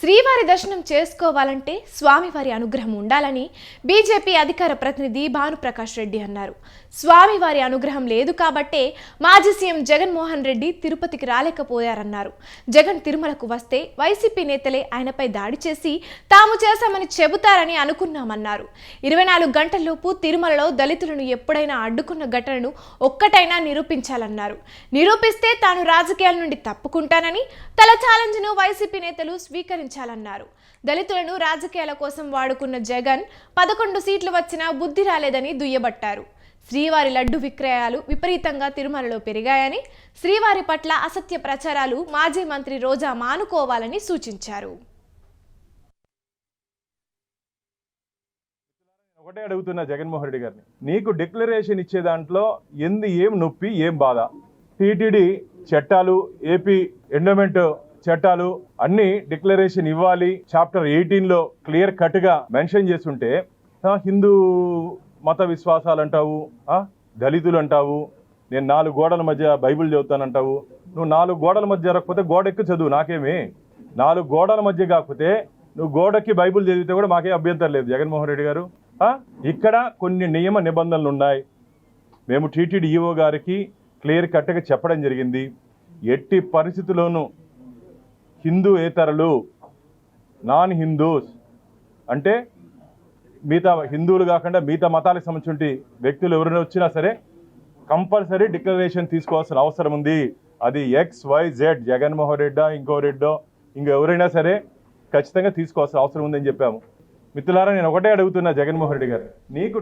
శ్రీవారి దర్శనం చేసుకోవాలంటే స్వామివారి అనుగ్రహం ఉండాలని బీజేపీ అధికార ప్రతినిధి భానుప్రకాష్ రెడ్డి అన్నారు. స్వామివారి అనుగ్రహం లేదు కాబట్టే మాజీ సీఎం జగన్మోహన్ రెడ్డి తిరుపతికి రాలేకపోయారన్నారు. జగన్ తిరుమలకు వస్తే వైసీపీ నేతలే ఆయనపై దాడి చేసి తాము చేశామని చెబుతారని అనుకున్నామన్నారు. 24 గంటల్లోపు తిరుమలలో దళితులను ఎప్పుడైనా అడ్డుకున్న ఘటనను ఒక్కటైనా నిరూపించాలన్నారు. నిరూపిస్తే తాను రాజకీయాల నుండి తప్పుకుంటానని తల ఛాలెంజ్ను వైసీపీ నేతలు స్వీకరించాలన్నారు. దళితులను రాజకీయాల కోసం వాడుకున్న జగన్ 11 సీట్లు వచ్చినా బుద్ధి రాలేదని దుయ్యబట్టారు. శ్రీవారి లడ్డు విక్రయాలు విపరీతంగా తిరుమలలో పెరిగాయని, శ్రీవారి పట్ల అసత్య ప్రచారాలు మాజీ మంత్రి రోజా మానుకోవాలని సూచించారు. ఒకటే అడుగుతున్నా జగన్మోహన్ రెడ్డి గారిని, నీకు డిక్లరేషన్ ఇచ్చే దాంట్లో ఏం నొప్పి ఏం బాధ? టీటీడీ చట్టాలు, ఏపీ ఎండోమెంట్ చట్టాలు అన్ని డిక్లరేషన్ ఇవ్వాలి చాప్టర్ 18లో క్లియర్ కట్ గా మెన్షన్ చేస్తుంటే హిందూ మత విశ్వాసాలు అంటావు, దళితులు అంటావు, నేను 4 గోడల మధ్య బైబిల్ చదువుతానంటావు. నువ్వు 4 గోడల మధ్య జరగకపోతే గోడ ఎక్కి చదువు, నాకేమి. 4 గోడల మధ్య కాకపోతే నువ్వు గోడకి బైబిల్ చదివితే కూడా మాకే అభ్యంతరం లేదు జగన్మోహన్ రెడ్డి గారు. ఇక్కడ కొన్ని నియమ నిబంధనలు ఉన్నాయి. మేము టీటీడీ ఈఓ గారికి క్లియర్ కట్గా చెప్పడం జరిగింది. ఎట్టి పరిస్థితుల్లోనూ హిందూయేతరులు, నాన్ హిందూస్ అంటే మిగతా హిందువులు కాకుండా మిగతా మతాలకు సంబంధించిన వ్యక్తులు ఎవరైనా వచ్చినా సరే కంపల్సరీ డిక్లరేషన్ తీసుకోవాల్సిన అవసరం ఉంది. అది XYZ జగన్మోహన్ రెడ్డా ఇంకో రెడ్డో ఇంకెవరైనా సరే ఖచ్చితంగా తీసుకోవాల్సిన అవసరం ఉందని చెప్పాము. మిత్రులారా, నేను ఒకటే అడుగుతున్నా జగన్మోహన్ రెడ్డి గారు, నీకు